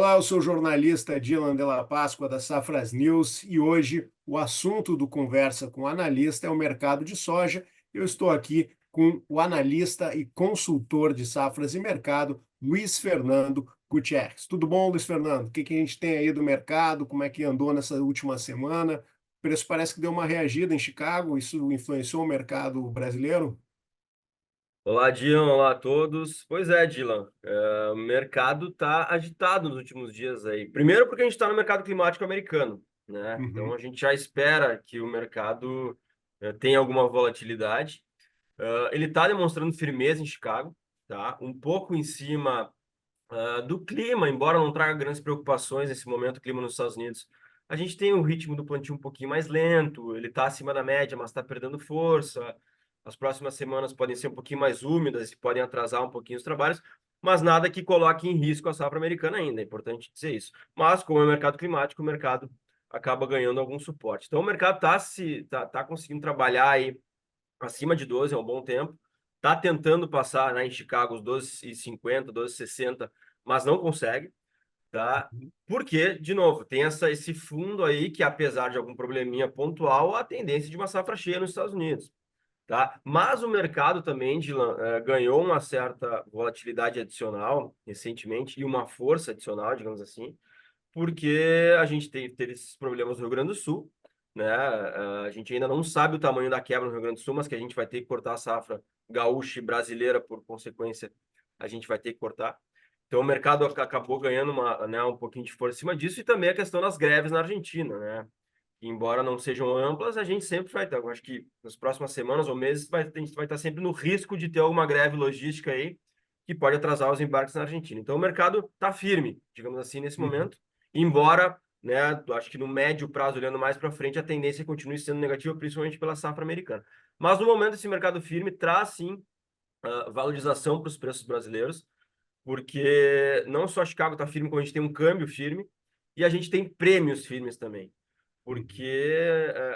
Olá, eu sou o jornalista Dylan Della Páscoa da Safras News e hoje o assunto do Conversa com o Analista é o mercado de soja. Eu estou aqui com o analista e consultor de safras e mercado, Luiz Fernando Gutierrez. Tudo bom, Luiz Fernando? O que a gente tem aí do mercado? Como é que andou nessa última semana? O preço parece que deu uma reagida em Chicago, isso influenciou o mercado brasileiro? Olá, Dylan. Olá a todos. Pois é, Dylan. O mercado está agitado nos últimos dias aí. Primeiro porque a gente está no mercado climático americano, né? Então Uhum. a gente já espera que o mercado tenha alguma volatilidade. Ele está demonstrando firmeza em Chicago, tá? Um pouco em cima do clima, embora não traga grandes preocupações nesse momento, o clima nos Estados Unidos. A gente tem o ritmo do plantio um pouquinho mais lento, ele está acima da média, mas está perdendo força. As próximas semanas podem ser um pouquinho mais úmidas e podem atrasar um pouquinho os trabalhos, mas nada que coloque em risco a safra americana ainda, é importante dizer isso. Mas, como é mercado climático, o mercado acaba ganhando algum suporte. Então, o mercado tá conseguindo trabalhar aí acima de 12 há um bom tempo. Está tentando passar, né, em Chicago os 12,50, 12,60, mas não consegue, tá? Porque, de novo, tem esse fundo aí que, apesar de algum probleminha pontual, a tendência de uma safra cheia nos Estados Unidos, tá? Mas o mercado também, Dylan, ganhou uma certa volatilidade adicional recentemente e uma força adicional, digamos assim, porque a gente teve esses problemas no Rio Grande do Sul, né? A gente ainda não sabe o tamanho da quebra no Rio Grande do Sul, mas que a gente vai ter que cortar a safra gaúcha e brasileira, por consequência, a gente vai ter que cortar. Então o mercado acabou ganhando um pouquinho de força em cima disso e também a questão das greves na Argentina, né? Embora não sejam amplas, a gente sempre vai ter. Eu acho que nas próximas semanas ou meses a gente vai estar sempre no risco de ter alguma greve logística aí que pode atrasar os embarques na Argentina. Então o mercado está firme, digamos assim, nesse Uhum. momento, embora, né, eu acho que no médio prazo, olhando mais para frente, a tendência continue sendo negativa, principalmente pela safra americana. Mas no momento esse mercado firme traz sim valorização para os preços brasileiros, porque não só Chicago está firme, como a gente tem um câmbio firme e a gente tem prêmios firmes também porque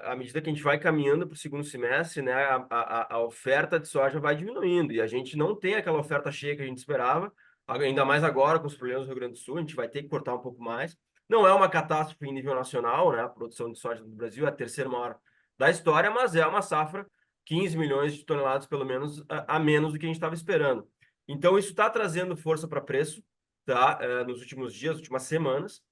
Uhum. à medida que a gente vai caminhando para o segundo semestre, né, a oferta de soja vai diminuindo e a gente não tem aquela oferta cheia que a gente esperava, ainda mais agora com os problemas do Rio Grande do Sul, a gente vai ter que cortar um pouco mais. Não é uma catástrofe em nível nacional, né? A produção de soja do Brasil é a terceira maior da história, mas é uma safra 15 milhões de toneladas, pelo menos, a menos do que a gente estava esperando. Então, isso está trazendo força para preço, tá? Nos últimos dias, últimas semanas.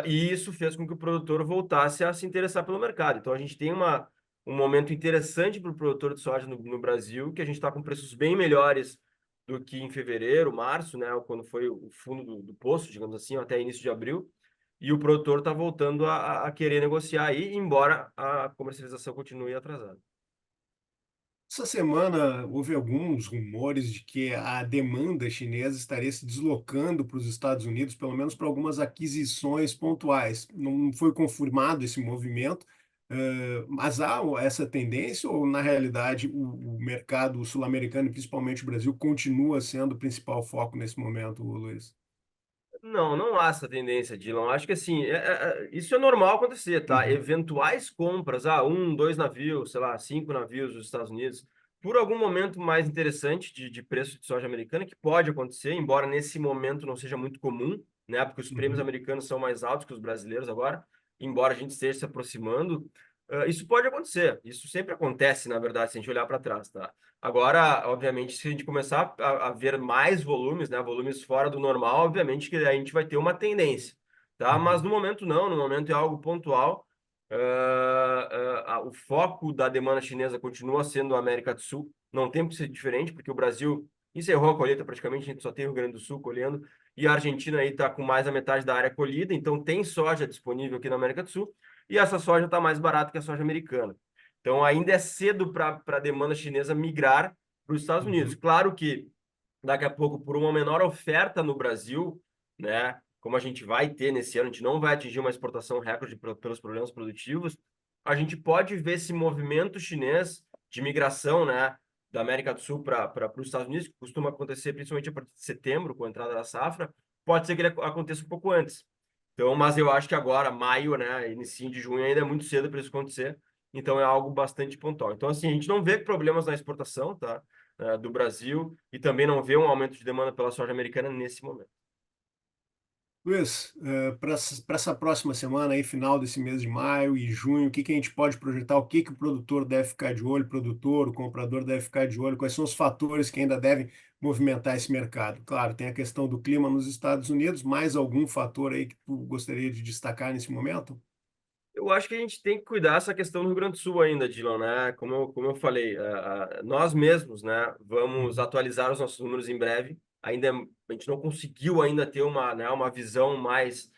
E isso fez com que o produtor voltasse a se interessar pelo mercado. Então, a gente tem um momento interessante para o produtor de soja no Brasil, que a gente está com preços bem melhores do que em fevereiro, março, né, quando foi o fundo do poço, digamos assim, até início de abril. E o produtor está voltando a querer negociar aí, embora a comercialização continue atrasada. Essa semana houve alguns rumores de que a demanda chinesa estaria se deslocando para os Estados Unidos, pelo menos para algumas aquisições pontuais. Não foi confirmado esse movimento, mas há essa tendência, ou na realidade o mercado sul-americano, e principalmente o Brasil, continua sendo o principal foco nesse momento, Luiz? Não, não há essa tendência, Dylan. Acho que assim, isso é normal acontecer, tá? Uhum, Eventuais compras, um, dois navios, sei lá, 5 navios dos Estados Unidos, por algum momento mais interessante de preço de soja americana, que pode acontecer, embora nesse momento não seja muito comum, né? Porque os prêmios uhum, americanos são mais altos que os brasileiros agora, embora a gente esteja se aproximando, isso pode acontecer. Isso sempre acontece, na verdade, se a gente olhar para trás, tá? Agora, obviamente, se a gente começar a ver mais volumes, né, volumes fora do normal, obviamente que a gente vai ter uma tendência, tá? Mas uhum. no momento não, no momento é algo pontual. O foco da demanda chinesa continua sendo a América do Sul, não tem que ser diferente, porque o Brasil encerrou a colheita praticamente, a gente só tem o Rio Grande do Sul colhendo, e a Argentina aí está com mais da metade da área colhida, então tem soja disponível aqui na América do Sul, e essa soja está mais barata que a soja americana. Então, ainda é cedo para a demanda chinesa migrar para os Estados Unidos. Uhum. Claro que daqui a pouco, por uma menor oferta no Brasil, né, como a gente vai ter nesse ano, a gente não vai atingir uma exportação recorde pelos problemas produtivos, a gente pode ver esse movimento chinês de migração, né, da América do Sul para os Estados Unidos, que costuma acontecer principalmente a partir de setembro, com a entrada da safra, pode ser que ele aconteça um pouco antes. Então, mas eu acho que agora, maio, né, início de junho, ainda é muito cedo para isso acontecer. Então, é algo bastante pontual. Então, assim, a gente não vê problemas na exportação, tá, do Brasil e também não vê um aumento de demanda pela soja americana nesse momento. Luiz, para essa próxima semana, aí, final desse mês de maio e junho, o que que a gente pode projetar? O que que o produtor deve ficar de olho, o produtor, o comprador deve ficar de olho? Quais são os fatores que ainda devem movimentar esse mercado? Claro, tem a questão do clima nos Estados Unidos, mais algum fator aí que tu gostaria de destacar nesse momento? Eu acho que a gente tem que cuidar dessa questão do Rio Grande do Sul ainda, Dylan, né? Como eu falei, nós mesmos, né, vamos Uhum, atualizar os nossos números em breve. Ainda a gente não conseguiu ainda ter uma visão mais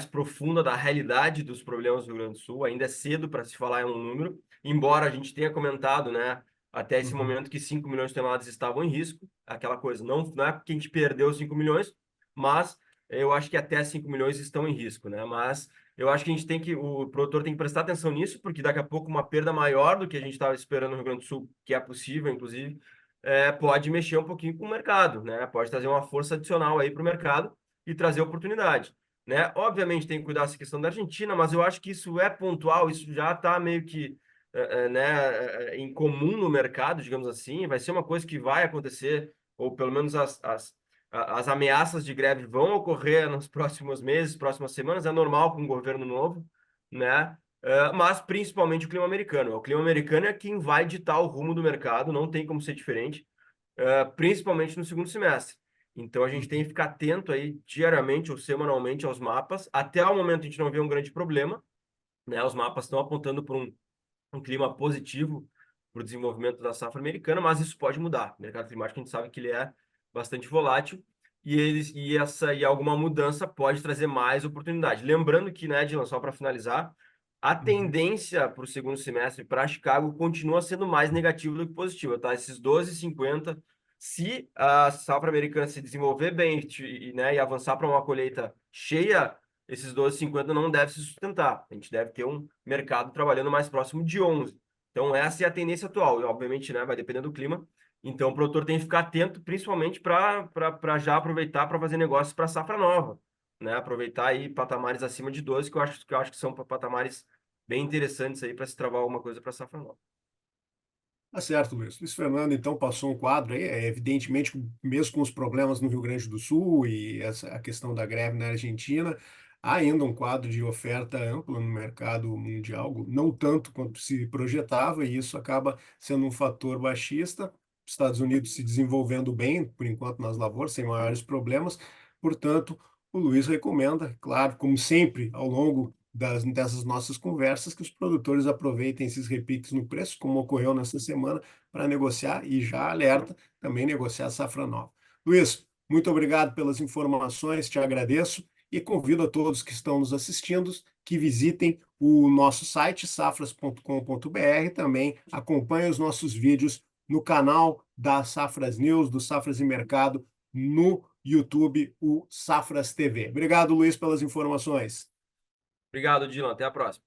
profunda da realidade dos problemas do Rio Grande do Sul. Ainda é cedo para se falar em um número, embora a gente tenha comentado, né, até esse uhum, momento que 5 milhões de toneladas estavam em risco. Aquela coisa, não é porque a gente perdeu 5 milhões, mas eu acho que até 5 milhões estão em risco, né? Mas eu acho que o produtor tem que prestar atenção nisso, porque daqui a pouco uma perda maior do que a gente estava esperando no Rio Grande do Sul, que é possível, inclusive, pode mexer um pouquinho com o mercado, né? Pode trazer uma força adicional aí para o mercado e trazer oportunidade, né? Obviamente tem que cuidar dessa questão da Argentina, mas eu acho que isso é pontual, isso já está meio que em comum no mercado, digamos assim, vai ser uma coisa que vai acontecer, ou pelo menos as ameaças de greve vão ocorrer nos próximos meses, próximas semanas, é normal com um governo novo, né? Mas principalmente o clima americano. O clima americano é quem vai ditar o rumo do mercado, não tem como ser diferente, principalmente no segundo semestre. Então a gente tem que uhum. ficar atento aí diariamente ou semanalmente aos mapas. Até o momento a gente não vê um grande problema, né? Os mapas estão apontando para um clima positivo para o desenvolvimento da safra americana, mas isso pode mudar. O mercado climático a gente sabe que ele é bastante volátil e alguma mudança pode trazer mais oportunidade. Lembrando que, né, Dylan, só para finalizar, a Uhum. tendência para o segundo semestre para Chicago continua sendo mais negativa do que positiva, tá? Esses 12,50, se a safra americana se desenvolver bem né, e avançar para uma colheita cheia, esses 12,50 não deve se sustentar. A gente deve ter um mercado trabalhando mais próximo de 11. Então, essa é a tendência atual. E, obviamente, né, vai depender do clima. Então, o produtor tem que ficar atento, principalmente para já aproveitar para fazer negócios para safra nova. Né? Aproveitar aí patamares acima de 12, que eu acho que são patamares bem interessantes aí para se travar alguma coisa para safra nova. Tá certo, Luiz. Luiz Fernando, então, passou um quadro aí, evidentemente, mesmo com os problemas no Rio Grande do Sul e a questão da greve na Argentina, há ainda um quadro de oferta ampla no mercado mundial, não tanto quanto se projetava, e isso acaba sendo um fator baixista. Estados Unidos se desenvolvendo bem, por enquanto, nas lavouras, sem maiores problemas. Portanto, o Luiz recomenda, claro, como sempre, ao longo dessas nossas conversas, que os produtores aproveitem esses repiques no preço, como ocorreu nessa semana, para negociar e já alerta também negociar a safra nova. Luiz, muito obrigado pelas informações, te agradeço e convido a todos que estão nos assistindo que visitem o nosso site safras.com.br, também acompanhem os nossos vídeos no canal da Safras News, do Safras e Mercado, no YouTube, o Safras TV. Obrigado, Luiz, pelas informações. Obrigado, Dylan. Até a próxima.